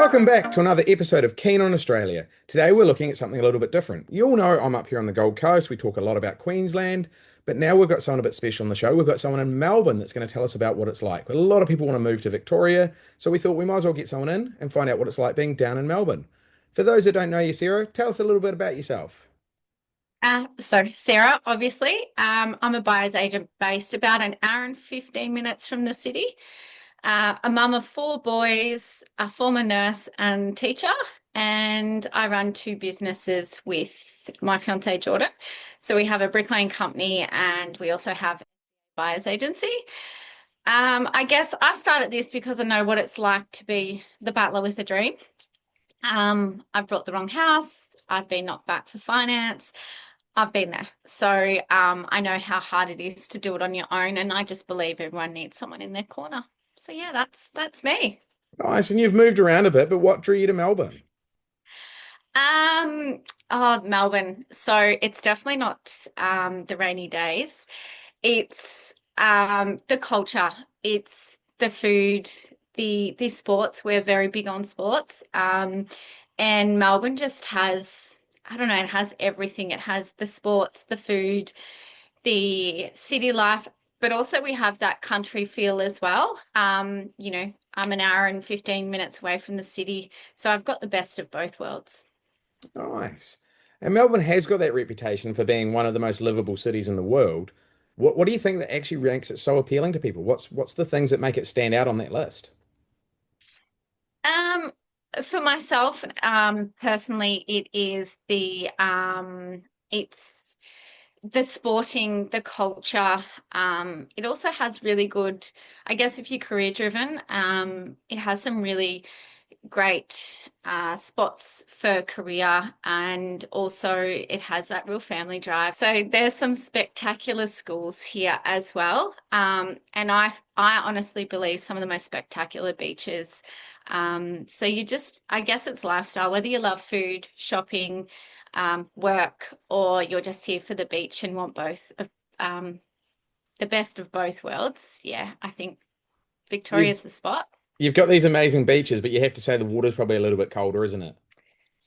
Welcome back to another episode of Keen on Australia. Today we're looking at something a little bit different. You all know I'm up here on the Gold Coast. We talk a lot about Queensland, but now we've got someone a bit special on the show. We've got someone in Melbourne that's going to tell us about what it's like. A lot of people want to move to Victoria, so we thought we might as well get someone in and find out what it's like being down in Melbourne. For those that don't know you, Sarah, tell us a little bit about yourself. So Sarah, obviously, I'm a buyer's agent based about an hour and 15 minutes from the city. A mum of four boys, a former nurse and teacher, and I run two businesses with my fiance Jordan. So we have a bricklaying company and we also have a buyer's agency. I guess I started this because I know what it's like to be the butler with a dream. I've bought the wrong house. I've been knocked back for finance. I've been there. So I know how hard it is to do it on your own, and I just believe everyone needs someone in their corner. So yeah, that's me. Nice, and you've moved around a bit, but what drew you to Melbourne? Um, oh, Melbourne. So it's definitely not the rainy days. It's the culture. It's the food, the sports. We're very big on sports. And Melbourne just has, I don't know, it has everything. It has the sports, the food, the city life, but also we have that country feel as well. I'm an hour and 15 minutes away from the city, so I've got the best of both worlds. Nice. And Melbourne has got that reputation for being one of the most livable cities in the world. What do you think that actually makes it so appealing to people? What's the things that make it stand out on that list? Um, for myself, personally, it's the sporting, the culture. It also has really good, I guess, if you're career driven, it has some really great spots for career, and also it has that real family drive. So there's some spectacular schools here as well. And I honestly believe some of the most spectacular beaches. So I guess it's lifestyle, whether you love food, shopping, work, or you're just here for the beach and want both of the best of both worlds. Yeah, I think You've Victoria's the spot. you've got these amazing beaches, but you have to say the water's probably a little bit colder, isn't it?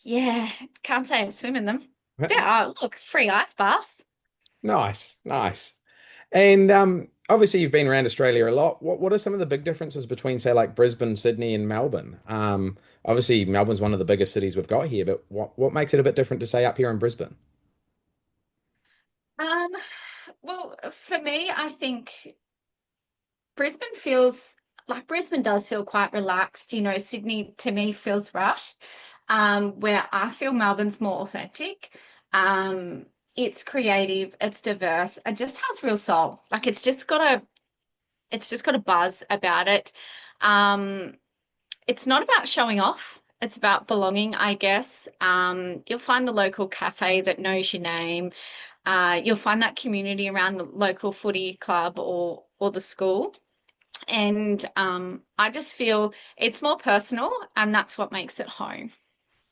Yeah, can't say I've swim in them. Yeah, oh, look, free ice bath. Nice, nice. And obviously you've been around Australia a lot. What are some of the big differences between, say, like Brisbane, Sydney, and Melbourne? Obviously Melbourne's one of the biggest cities we've got here, but what makes it a bit different to say up here in Brisbane? Um, well, for me, I think Brisbane feels Brisbane does feel quite relaxed. Sydney to me feels rushed, where I feel Melbourne's more authentic. Um, it's creative, it's diverse, it just has real soul. Like it's just got a buzz about it. Um, it's not about showing off. It's about belonging, I guess. You'll find the local cafe that knows your name. You'll find that community around the local footy club or the school. And I just feel it's more personal, and that's what makes it home.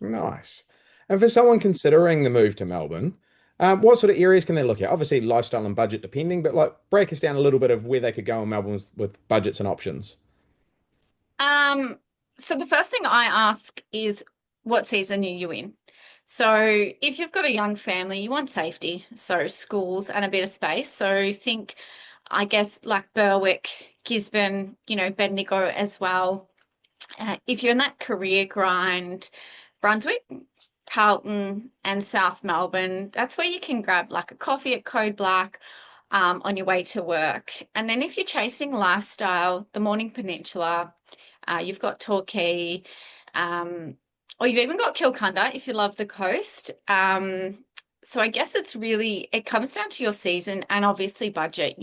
Nice. And for someone considering the move to Melbourne, what sort of areas can they look at? Obviously lifestyle and budget depending, but like break us down a little bit of where they could go in Melbourne with budgets and options. Um, so the first thing I ask is what season are you in? So if you've got a young family, you want safety, so schools and a bit of space. So think, I guess, like Berwick, Gisborne, Bendigo as well. If you're in that career grind, Brunswick, Carlton, and South Melbourne, that's where you can grab like a coffee at Code Black on your way to work. And then if you're chasing lifestyle, the Morning Peninsula, you've got Torquay, or you've even got Kilcunda if you love the coast. So I guess it comes down to your season and obviously budget.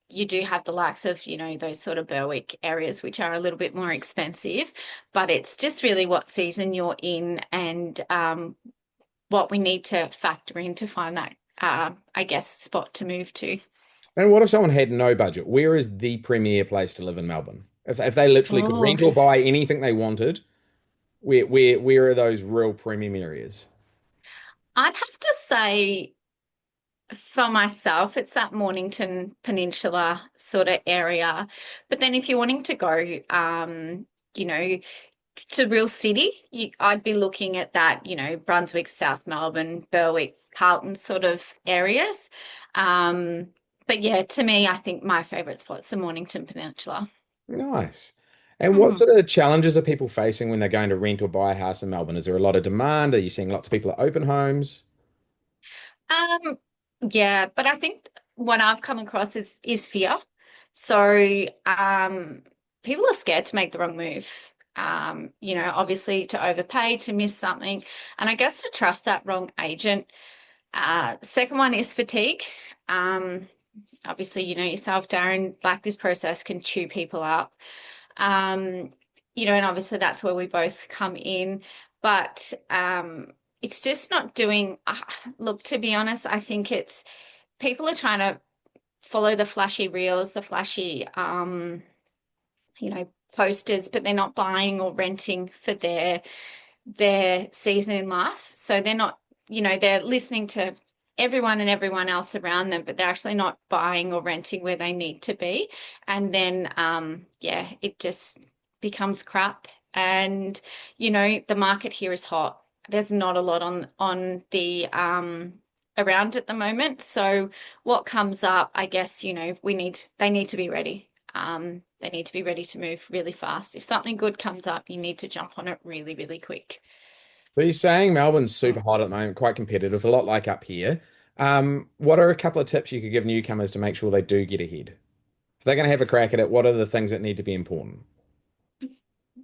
You do have the likes of, those sort of Berwick areas, which are a little bit more expensive, but it's just really what season you're in and what we need to factor in to find that, I guess, spot to move to. And what if someone had no budget? Where is the premier place to live in Melbourne? If they literally could Oh, rent or buy anything they wanted, where are those real premium areas? I'd have to say for myself, it's that Mornington Peninsula sort of area. But then if you're wanting to go, you know, to real city, I'd be looking at that, Brunswick, South Melbourne, Berwick, Carlton sort of areas. Um, but yeah, to me, I think my favourite spot's the Mornington Peninsula. Nice. And what Hmm. sort of challenges are people facing when they're going to rent or buy a house in Melbourne? Is there a lot of demand? Are you seeing lots of people at open homes? Um, yeah, but I think what I've come across is fear. So, people are scared to make the wrong move. Obviously to overpay, to miss something, and I guess to trust that wrong agent. Second one is fatigue. Um, Obviously, you know yourself, Darren, like this process can chew people up. Um, and obviously that's where we both come in. But it's just not doing, look, to be honest, I think it's people are trying to follow the flashy reels, the flashy, posters, but they're not buying or renting for their season in life. So they're not, they're listening to everyone else around them, but they're actually not buying or renting where they need to be. And then, yeah, it just becomes crap. And, the market here is hot. There's not a lot on the around at the moment. So what comes up, I guess, they need to be ready. They need to be ready to move really fast. If something good comes up, you need to jump on it really, really quick. So you're saying Melbourne's super hot at the moment, quite competitive, a lot like up here. What are a couple of tips you could give newcomers to make sure they do get ahead? If they're going to have a crack at it, what are the things that need to be important?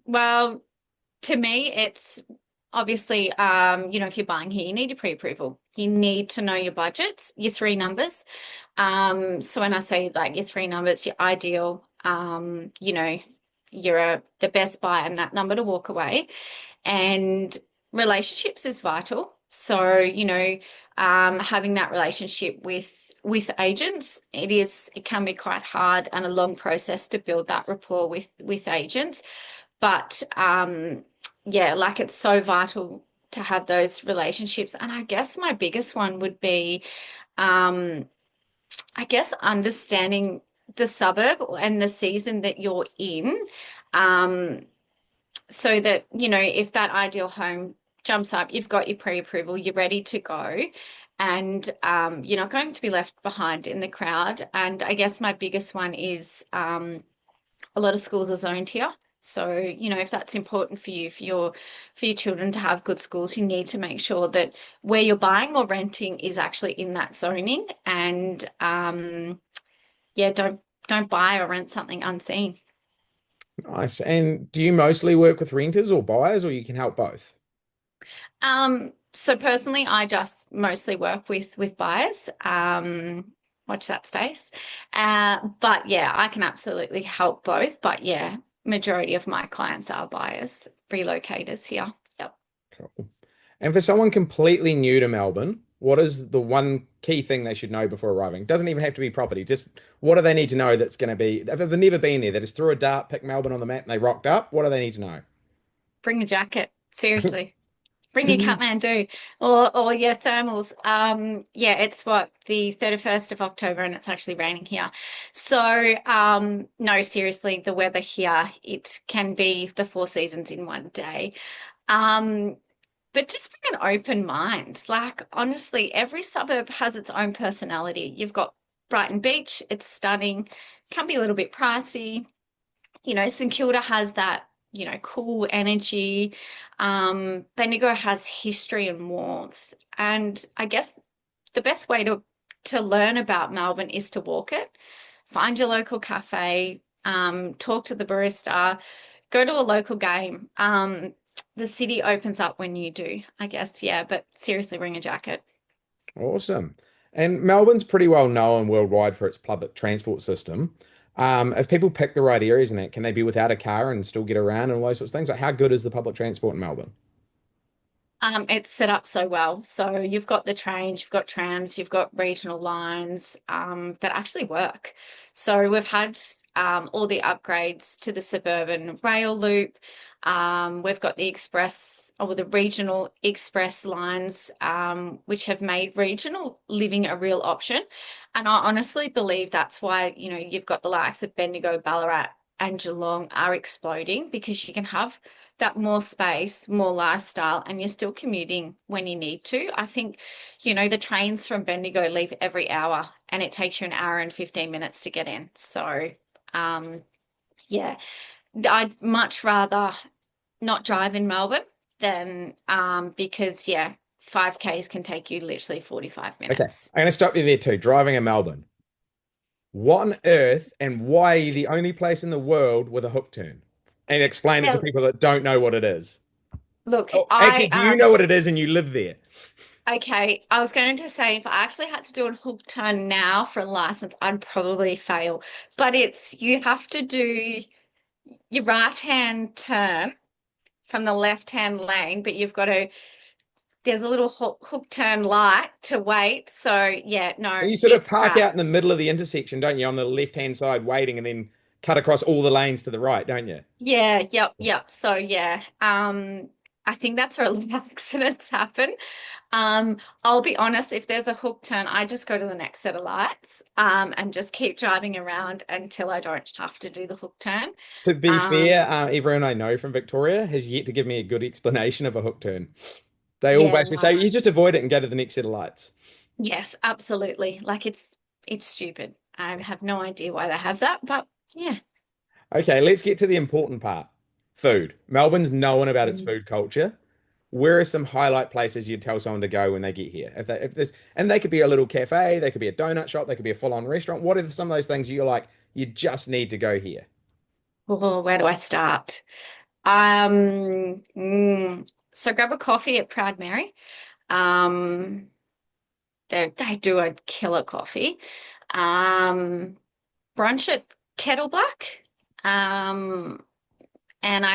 Well, to me, it's obviously, if you're buying here, you need a pre-approval. You need to know your budgets, your three numbers. So when I say like your three numbers, your ideal, you're the best buy and that number to walk away. And relationships is vital. So, having that relationship with agents, it can be quite hard and a long process to build that rapport with agents. But yeah, like it's so vital to have those relationships. And I guess my biggest one would be, um, I guess, understanding the suburb and the season that you're in. Um, so that, if that ideal home jumps up, you've got your pre-approval, you're ready to go, and you're not going to be left behind in the crowd. And I guess my biggest one is a lot of schools are zoned here. So, if that's important for you, for your children to have good schools, you need to make sure that where you're buying or renting is actually in that zoning. And yeah, don't buy or rent something unseen. Nice. And do you mostly work with renters or buyers, or you can help both? So personally, I just mostly work with buyers. Watch that space. But yeah, I can absolutely help both. But yeah, majority of my clients are buyers, relocators here. Yep. Cool. And for someone completely new to Melbourne, what is the one key thing they should know before arriving? Doesn't even have to be property. Just what do they need to know that's going to be, if they've never been there, they just threw a dart, picked Melbourne on the map, and they rocked up. What do they need to know? Bring a jacket. Seriously. Bring your Kathmandu or your thermals. Yeah, it's what the 31st of October and it's actually raining here. So, no, seriously, the weather here, it can be the four seasons in one day. Um, but just bring an open mind. Like, honestly, every suburb has its own personality. You've got Brighton Beach, it's stunning, can be a little bit pricey. St Kilda has that, cool energy. Bendigo has history and warmth. And I guess the best way to learn about Melbourne is to walk it. Find your local cafe, talk to the barista, go to a local game. The city opens up when you do, I guess. Yeah, but seriously, bring a jacket. Awesome. And Melbourne's pretty well known worldwide for its public transport system. If people pick the right areas in that, can they be without a car and still get around and all those sorts of things? Like, how good is the public transport in Melbourne? It's set up so well. So you've got the trains, you've got trams, you've got regional lines that actually work. So we've had all the upgrades to the suburban rail loop. We've got the express or the regional express lines, which have made regional living a real option. And I honestly believe that's why, you've got the likes of Bendigo, Ballarat, and Geelong are exploding because you can have that more space, more lifestyle, and you're still commuting when you need to. I think, the trains from Bendigo leave every hour and it takes you an hour and 15 minutes to get in. So, yeah, I'd much rather not drive in Melbourne than because, yeah, 5Ks can take you literally 45 Okay, minutes. I'm going to stop you there too. Driving in Melbourne. What on earth and why are you the only place in the world with a hook turn? And explain it to Yeah, people that don't know what it is. look, Oh, actually, I do you know what it is and you live there? okay, I was going to say if I actually had to do a hook turn now for a license, I'd probably fail. But you have to do your right hand turn from the left hand lane, but there's a little hook turn light to wait. So yeah, no, You sort of it's park crap. out in the middle of the intersection, don't you, on the left-hand side waiting and then cut across all the lanes to the right, don't you? Yeah, yep, yep. So yeah, I think that's where a lot of accidents happen. I'll be honest, if there's a hook turn, I just go to the next set of lights, and just keep driving around until I don't have to do the hook turn. To be fair, Um, everyone I know from Victoria has yet to give me a good explanation of a hook turn. They all yeah, basically no, say, you just avoid it and go to the next set of lights. yes, absolutely. Like it's stupid. I have no idea why they have that, but yeah. Okay, let's get to the important part. Food. Melbourne's known about its Mm. food culture. Where are some highlight places you'd tell someone to go when they get here? If there's, and they could be a little cafe, they could be a donut shop, they could be a full-on restaurant. What are some of those things you're like, you just need to go here? Oh, where do I start? So grab a coffee at Proud Mary. Um, they do a killer coffee. Um, Brunch at Kettle Black. Um, and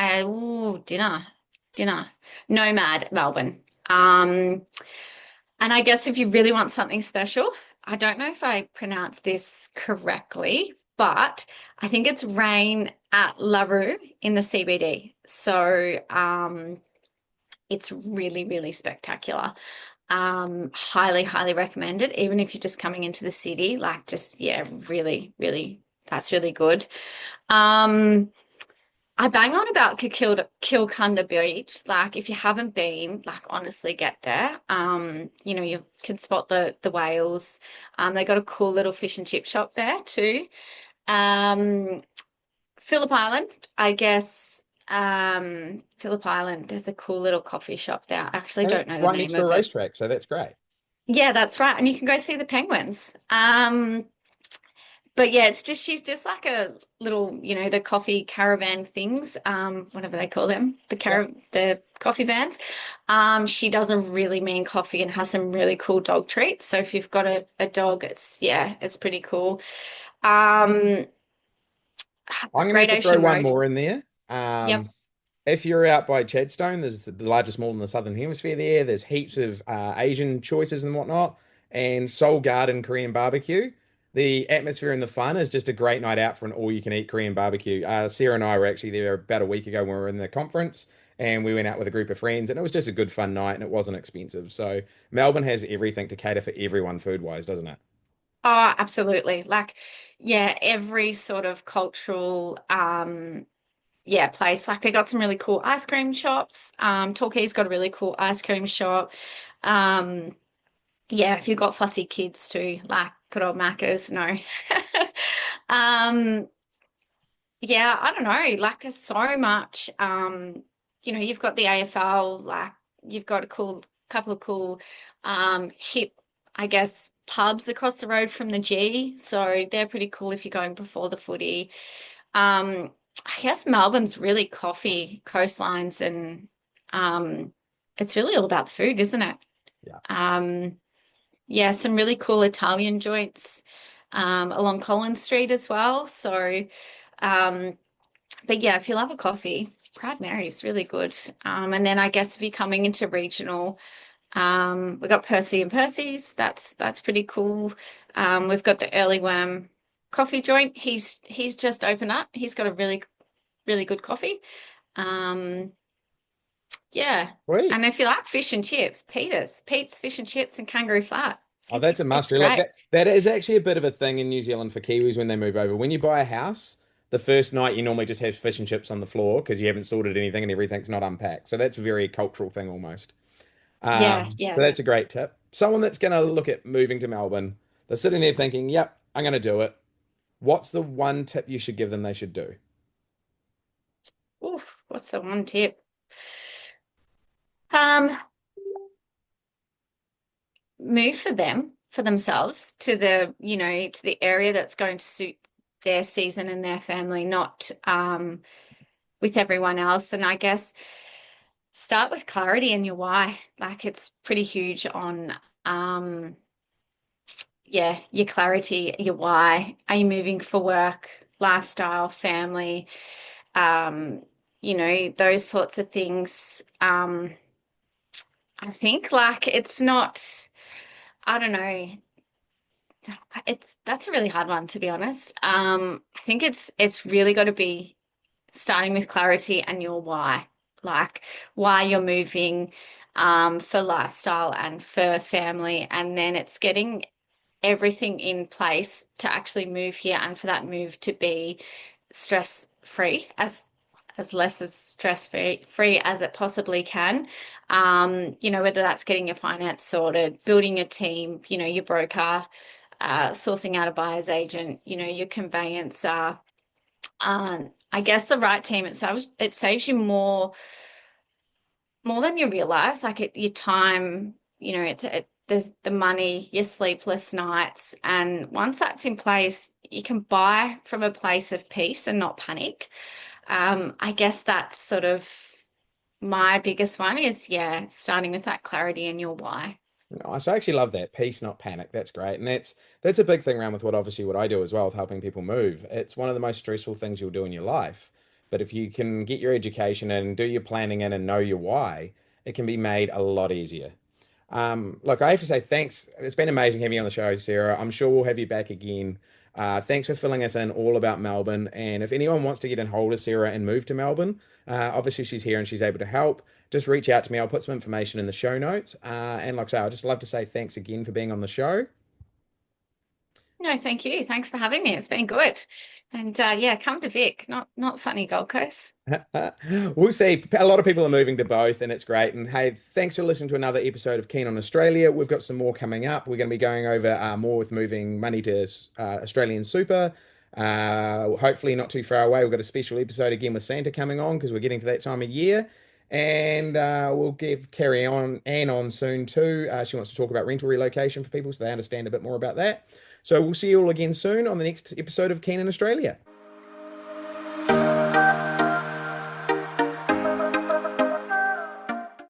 dinner. Nomad, Melbourne. And I guess if you really want something special, I don't know if I pronounced this correctly, but I think it's Rain at La Rue in the CBD. So, it's really, really spectacular. Highly, highly recommended, even if you're just coming into the city, like just, yeah, really, really, that's really good. Um, I bang on about Kilcunda Beach. Like, if you haven't been, like, honestly, get there. You can spot the whales. They got a cool little fish and chip shop there too. Um, Phillip Island, I guess. Phillip Island, there's a cool little coffee shop there. I actually And it's don't know the right next name to a of it. racetrack, so that's great. Yeah, that's right. And you can go see the penguins. But yeah, it's just she's just like a little, the coffee caravan things, whatever they call them, Yeah. the coffee vans. She does a really mean coffee and has some really cool dog treats. So if you've got a dog, it's pretty cool. Um, I'm going to have Great to throw Ocean one Road. more in there. Yep. If you're out by Chadstone, there's the largest mall in the Southern Hemisphere there. There's heaps of Asian choices and whatnot, and Seoul Garden Korean barbecue. The atmosphere and the fun is just a great night out for an all-you-can-eat Korean barbecue. Sarah and I were actually there about a week ago when we were in the conference, and we went out with a group of friends, and it was just a good fun night, and it wasn't expensive. So Melbourne has everything to cater for everyone food-wise, doesn't it? Oh, absolutely. Like, yeah, every sort of cultural yeah, place. Like they got some really cool ice cream shops. Torquay's got a really cool ice cream shop. Um, yeah, if you've got fussy kids too, like good old Macca's, no. Um, yeah, I don't know. Like there's so much. You've got the AFL, like you've got a cool couple of cool hip, I guess, pubs across the road from the G. So they're pretty cool if you're going before the footy. Um, I guess Melbourne's really coffee, coastlines, and it's really all about the food, isn't it? Yeah. Um, yeah, some really cool Italian joints along Collins Street as well. So, um, but yeah, if you love a coffee, Proud Mary's really good. And then I guess if you're coming into regional, we got Percy and Percy's. That's pretty cool. We've got the Early Worm coffee joint. He's just opened up. He's got a really really good coffee. Um, yeah. Sweet. And if you like fish and chips, Pete's Fish and Chips and Kangaroo Flat. Oh, that's a It's must. Look, great. that is actually a bit of a thing in New Zealand for Kiwis when they move over. When you buy a house, The first night you normally just have fish and chips on the floor because you haven't sorted anything and everything's not unpacked. So that's a very cultural thing almost. Yeah, So yeah. that's a great tip. Someone that's going to look at moving to Melbourne, they're sitting there thinking, yep, I'm going to do it. What's the one tip you should give them they should do? Oof, what's the one tip? Um, Move for them, for themselves, to to the area that's going to suit their season and their family, not with everyone else. And I guess start with clarity in your why. Like it's pretty huge on um yeah, your clarity, your why. Are you moving for work, lifestyle, family, um, those sorts of things. I think like it's not, I don't know, that's a really hard one to be honest. I think it's really got to be starting with clarity and your why, like why you're moving, for lifestyle and for family, and then it's getting everything in place to actually move here and for that move to be stress free, as less as stress free as it possibly can. Whether that's getting your finance sorted, building a team, your broker, sourcing out a buyer's agent, your conveyancer. I guess the right team, it saves you more than you realize. Like your time, there's the money, your sleepless nights, and once that's in place, you can buy from a place of peace and not panic. I guess that's sort of my biggest one is, yeah, starting with that clarity and your why. Nice. I actually love that. Peace, not panic. That's great. And that's a big thing around with what I do as well with helping people move. It's one of the most stressful things you'll do in your life. But if you can get your education and do your planning in and know your why, it can be made a lot easier. Look, I have to say thanks. It's been amazing having you on the show, Sarah. I'm sure we'll have you back again. Thanks for filling us in all about Melbourne. And if anyone wants to get in hold of Sarah and move to Melbourne, obviously she's here and she's able to help. Just reach out to me. I'll put some information in the show notes. And like I say, I'd just love to say thanks again for being on the show. No, thank you. Thanks for having me. It's been good. And yeah, come to Vic, not sunny Gold Coast. We'll see. A lot of people are moving to both, and it's great. And hey, thanks for listening to another episode of Keen on Australia. We've got some more coming up. We're going to be going over more with moving money to Australian super. Hopefully, not too far away. We've got a special episode again with Santa coming on because we're getting to that time of year. And we'll give Carrie on Anne on soon too. She wants to talk about rental relocation for people so they understand a bit more about that. So we'll see you all again soon on the next episode of Keen in Australia.